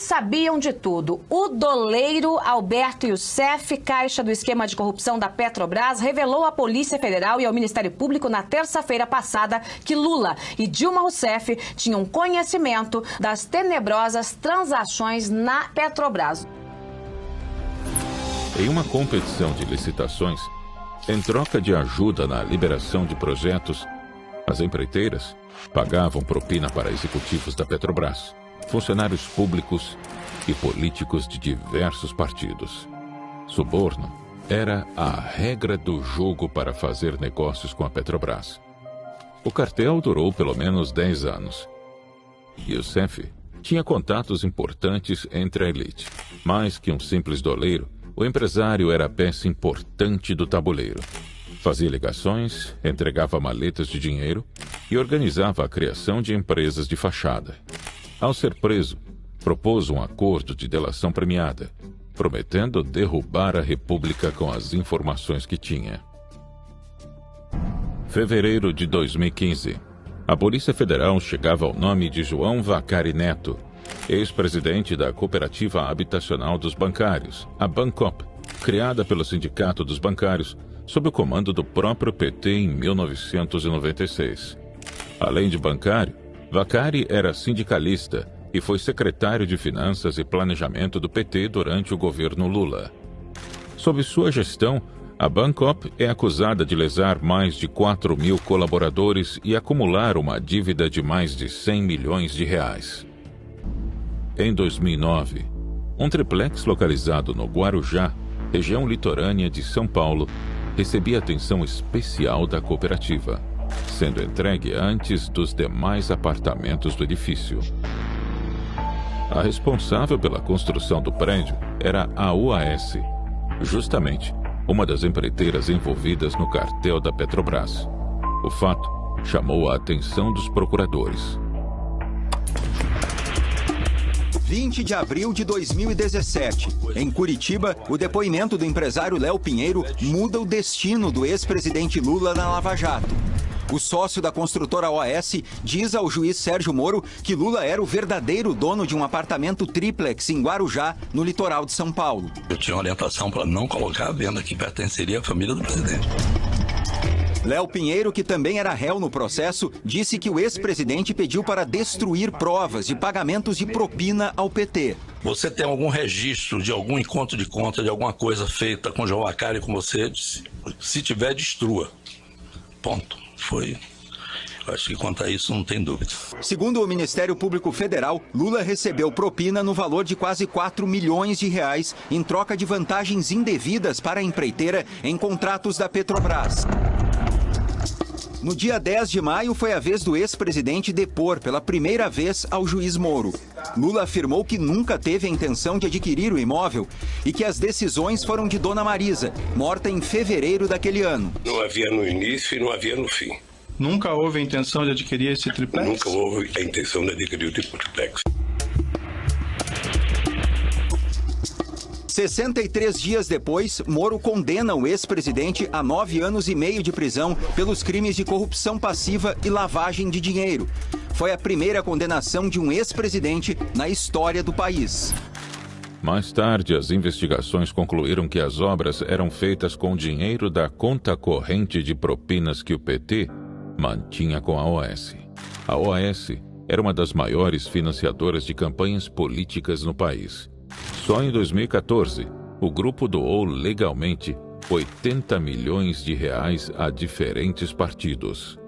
sabiam de tudo. O doleiro Alberto Youssef, caixa do esquema de corrupção da Petrobras, revelou à Polícia Federal e ao Ministério Público na terça-feira passada que Lula e Dilma Rousseff tinham conhecimento das tenebrosas transações na Petrobras. Em uma competição de licitações, em troca de ajuda na liberação de projetos, as empreiteiras pagavam propina para executivos da Petrobras, funcionários públicos e políticos de diversos partidos. Suborno era a regra do jogo para fazer negócios com a Petrobras. O cartel durou pelo menos 10 anos. Youssef tinha contatos importantes entre a elite. Mais que um simples doleiro, o empresário era a peça importante do tabuleiro. Fazia ligações, entregava maletas de dinheiro e organizava a criação de empresas de fachada. Ao ser preso, propôs um acordo de delação premiada, prometendo derrubar a República com as informações que tinha. Fevereiro de 2015. A Polícia Federal chegava ao nome de João Vacari Neto, ex-presidente da Cooperativa Habitacional dos Bancários, a Bancop, criada pelo Sindicato dos Bancários, sob o comando do próprio PT em 1996. Além de bancário, Vacari era sindicalista e foi secretário de Finanças e Planejamento do PT durante o governo Lula. Sob sua gestão, a Bancop é acusada de lesar mais de 4.000 colaboradores e acumular uma dívida de mais de 100 milhões de reais. Em 2009, um triplex localizado no Guarujá, região litorânea de São Paulo, recebia atenção especial da cooperativa, sendo entregue antes dos demais apartamentos do edifício. A responsável pela construção do prédio era a OAS, justamente uma das empreiteiras envolvidas no cartel da Petrobras. O fato chamou a atenção dos procuradores. 20 de abril de 2017. Em Curitiba, o depoimento do empresário Léo Pinheiro muda o destino do ex-presidente Lula na Lava Jato. O sócio da construtora OAS diz ao juiz Sérgio Moro que Lula era o verdadeiro dono de um apartamento triplex em Guarujá, no litoral de São Paulo. Eu tinha orientação para não colocar a venda que pertenceria à família do presidente. Léo Pinheiro, que também era réu no processo, disse que o ex-presidente pediu para destruir provas de pagamentos de propina ao PT. Você tem algum registro de algum encontro de conta, de alguma coisa feita com João Vacari com você? Se tiver, destrua. Ponto. Foi. Acho que quanto a isso não tem dúvida. Segundo o Ministério Público Federal, Lula recebeu propina no valor de quase 4 milhões de reais em troca de vantagens indevidas para a empreiteira em contratos da Petrobras. No dia 10 de maio, foi a vez do ex-presidente depor pela primeira vez ao juiz Moro. Lula afirmou que nunca teve a intenção de adquirir o imóvel e que as decisões foram de Dona Marisa, morta em fevereiro daquele ano. Não havia no início e não havia no fim. Nunca houve a intenção de adquirir esse triplex? Nunca houve a intenção de adquirir o triplex. 63 dias depois, Moro condena o ex-presidente a 9 anos e meio de prisão pelos crimes de corrupção passiva e lavagem de dinheiro. Foi a primeira condenação de um ex-presidente na história do país. Mais tarde, as investigações concluíram que as obras eram feitas com dinheiro da conta corrente de propinas que o PT mantinha com a OAS. A OAS era uma das maiores financiadoras de campanhas políticas no país. Só em 2014, o grupo doou legalmente 80 milhões de reais a diferentes partidos.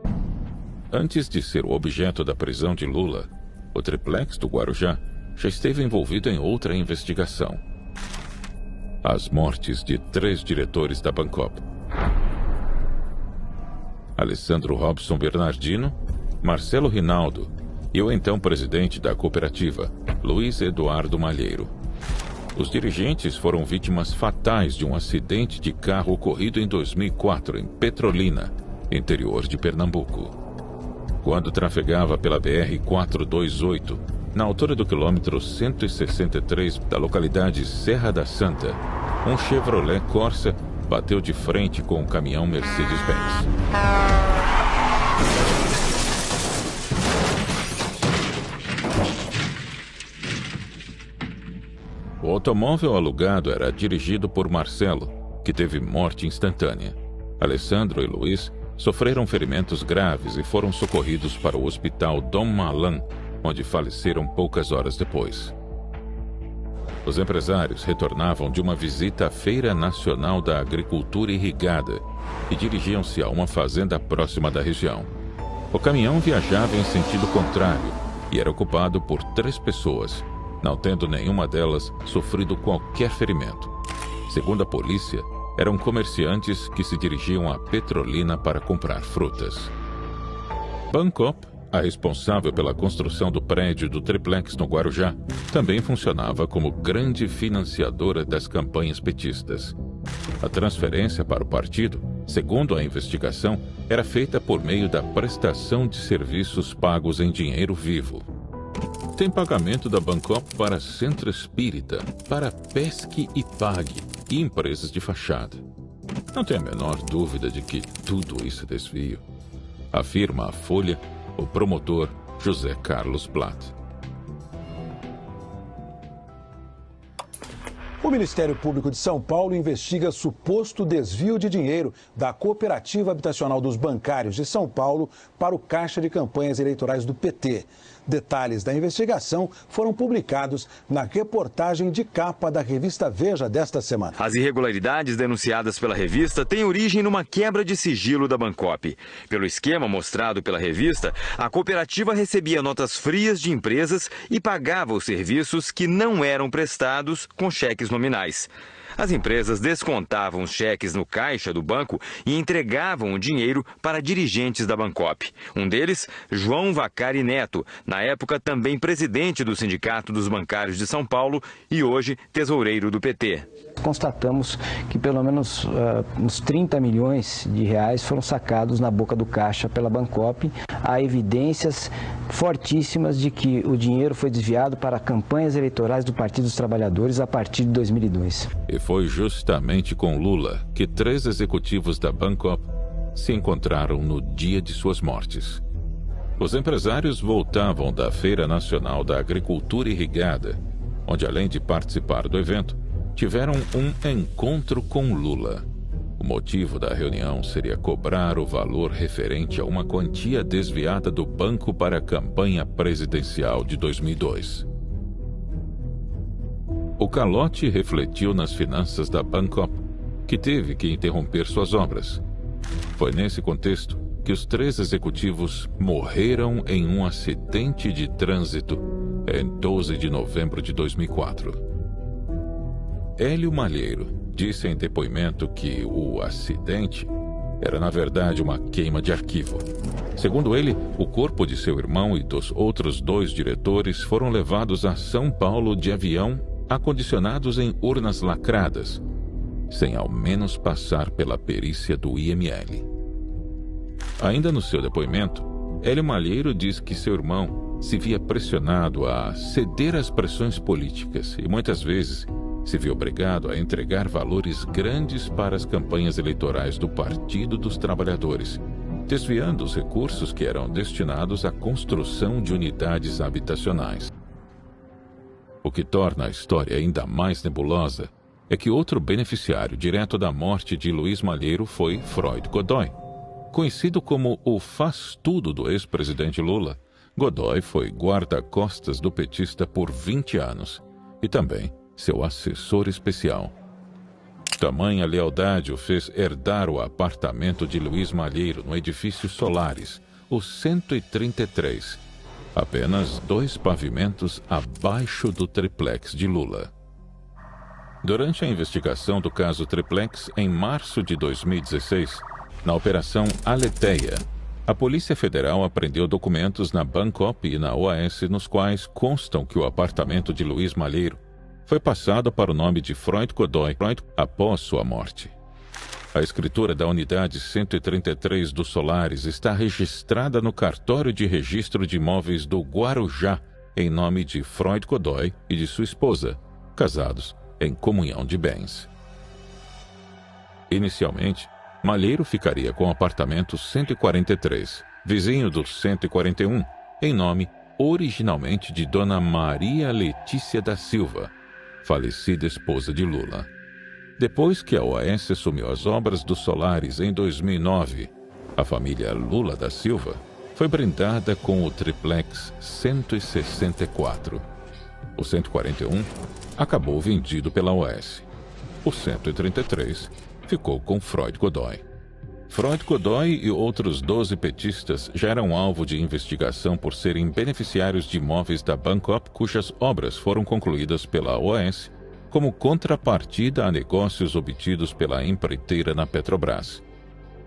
Antes de ser o objeto da prisão de Lula, o triplex do Guarujá já esteve envolvido em outra investigação: as mortes de 3 diretores da Bancop: Alessandro Robson Bernardino, Marcelo Rinaldo e o então presidente da cooperativa, Luiz Eduardo Malheiro. Os dirigentes foram vítimas fatais de um acidente de carro ocorrido em 2004 em Petrolina, interior de Pernambuco. Quando trafegava pela BR-428, na altura do quilômetro 163 da localidade Serra da Santa, um Chevrolet Corsa bateu de frente com um caminhão Mercedes-Benz. O automóvel alugado era dirigido por Marcelo, que teve morte instantânea. Alessandro e Luiz sofreram ferimentos graves e foram socorridos para o hospital Dom Malan, onde faleceram poucas horas depois. Os empresários retornavam de uma visita à Feira Nacional da Agricultura Irrigada e dirigiam-se a uma fazenda próxima da região. O caminhão viajava em sentido contrário e era ocupado por 3 pessoas, não tendo nenhuma delas sofrido qualquer ferimento. Segundo a polícia, eram comerciantes que se dirigiam à Petrolina para comprar frutas. Bancop, a responsável pela construção do prédio do triplex no Guarujá, também funcionava como grande financiadora das campanhas petistas. A transferência para o partido, segundo a investigação, era feita por meio da prestação de serviços pagos em dinheiro vivo. Tem pagamento da Bancop para Centro Espírita, para Pesque e Pague e empresas de fachada. Não tem a menor dúvida de que tudo isso é desvio, afirma a Folha o promotor José Carlos Platt. O Ministério Público de São Paulo investiga suposto desvio de dinheiro da Cooperativa Habitacional dos Bancários de São Paulo para o Caixa de Campanhas Eleitorais do PT. Detalhes da investigação foram publicados na reportagem de capa da revista Veja desta semana. As irregularidades denunciadas pela revista têm origem numa quebra de sigilo da Bancop. Pelo esquema mostrado pela revista, a cooperativa recebia notas frias de empresas e pagava os serviços que não eram prestados com cheques nominais. As empresas descontavam os cheques no caixa do banco e entregavam o dinheiro para dirigentes da Bancop. Um deles, João Vacari Neto, na época também presidente do Sindicato dos Bancários de São Paulo e hoje tesoureiro do PT. Constatamos que pelo menos uns 30 milhões de reais foram sacados na boca do caixa pela Bancop. Há evidências fortíssimas de que o dinheiro foi desviado para campanhas eleitorais do Partido dos Trabalhadores a partir de 2002. E foi justamente com Lula que 3 executivos da Bancop se encontraram no dia de suas mortes. Os empresários voltavam da Feira Nacional da Agricultura Irrigada, onde, além de participar do evento, tiveram um encontro com Lula. O motivo da reunião seria cobrar o valor referente a uma quantia desviada do banco para a campanha presidencial de 2002. O calote refletiu nas finanças da Bancop, que teve que interromper suas obras. Foi nesse contexto que os 3 executivos morreram em um acidente de trânsito em 12 de novembro de 2004. Hélio Malheiro disse em depoimento que o acidente era, na verdade, uma queima de arquivo. Segundo ele, o corpo de seu irmão e dos outros 2 diretores foram levados a São Paulo de avião, acondicionados em urnas lacradas, sem ao menos passar pela perícia do IML. Ainda no seu depoimento, Hélio Malheiro diz que seu irmão se via pressionado a ceder às pressões políticas e muitas vezes se viu obrigado a entregar valores grandes para as campanhas eleitorais do Partido dos Trabalhadores, desviando os recursos que eram destinados à construção de unidades habitacionais. O que torna a história ainda mais nebulosa é que outro beneficiário direto da morte de Luiz Malheiro foi Freud Godoy. Conhecido como o faz-tudo do ex-presidente Lula, Godoy foi guarda-costas do petista por 20 anos e também seu assessor especial. Tamanha lealdade o fez herdar o apartamento de Luiz Malheiro no edifício Solares, o 133, apenas 2 pavimentos abaixo do triplex de Lula. Durante a investigação do caso Triplex, em março de 2016, na Operação Aleteia, a Polícia Federal apreendeu documentos na Bancop e na OAS nos quais constam que o apartamento de Luiz Malheiro foi passado para o nome de Freud Godoy após sua morte. A escritura da unidade 133 do Solares está registrada no cartório de registro de imóveis do Guarujá em nome de Freud Godoy e de sua esposa, casados em comunhão de bens. Inicialmente, Malheiro ficaria com o apartamento 143, vizinho do 141, em nome originalmente de Dona Maria Letícia da Silva, falecida esposa de Lula. Depois que a OAS assumiu as obras dos solares em 2009, a família Lula da Silva foi brindada com o triplex 164. O 141 acabou vendido pela OAS. O 133 ficou com Freud Godoy. Freud Godoy e outros 12 petistas já eram alvo de investigação por serem beneficiários de imóveis da Bancop, cujas obras foram concluídas pela OAS como contrapartida a negócios obtidos pela empreiteira na Petrobras.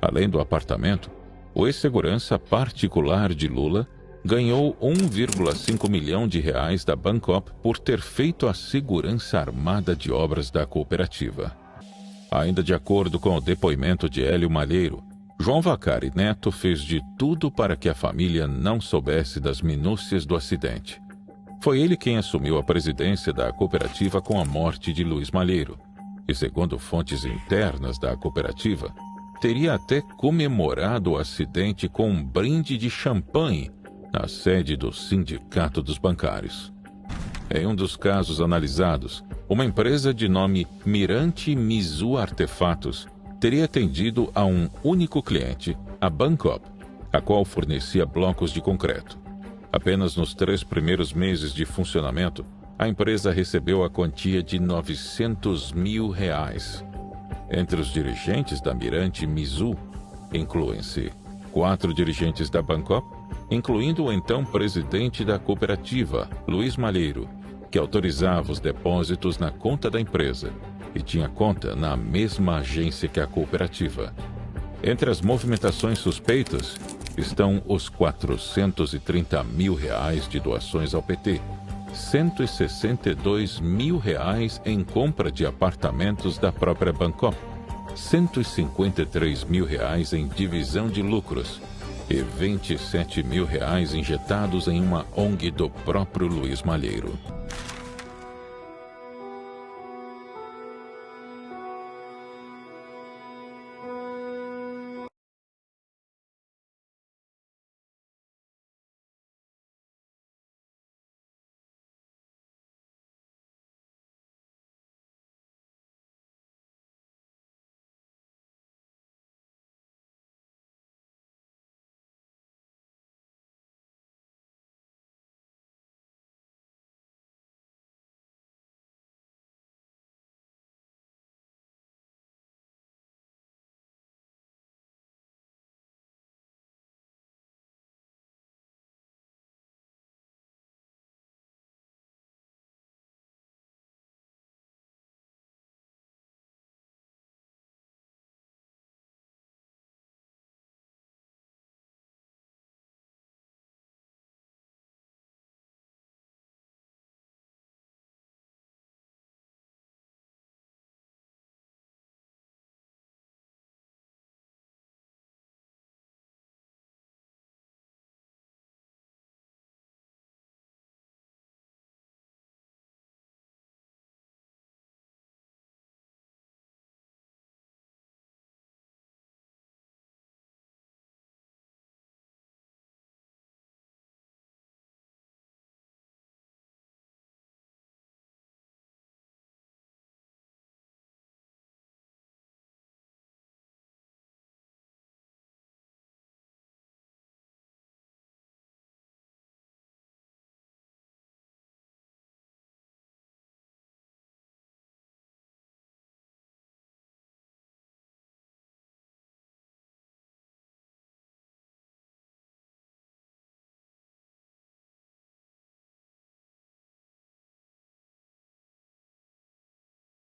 Além do apartamento, o ex-segurança particular de Lula ganhou 1,5 milhão de reais da Bancop por ter feito a segurança armada de obras da cooperativa. Ainda de acordo com o depoimento de Hélio Malheiro, João Vacari Neto fez de tudo para que a família não soubesse das minúcias do acidente. Foi ele quem assumiu a presidência da cooperativa com a morte de Luiz Malheiro, e segundo fontes internas da cooperativa, teria até comemorado o acidente com um brinde de champanhe na sede do Sindicato dos Bancários. Em um dos casos analisados, uma empresa de nome Mirante Mizu Artefatos teria atendido a um único cliente, a Bancop, a qual fornecia blocos de concreto. Apenas nos 3 primeiros meses de funcionamento, a empresa recebeu a quantia de R$900 mil. Entre os dirigentes da Mirante Mizu, incluem-se 4 dirigentes da Bancop, incluindo o então presidente da cooperativa, Luiz Malheiro, que autorizava os depósitos na conta da empresa e tinha conta na mesma agência que a cooperativa. Entre as movimentações suspeitas estão os R$430 mil de doações ao PT, R$162 mil em compra de apartamentos da própria Bancop, R$153 mil em divisão de lucros e R$27 mil injetados em uma ONG do próprio Luiz Malheiro.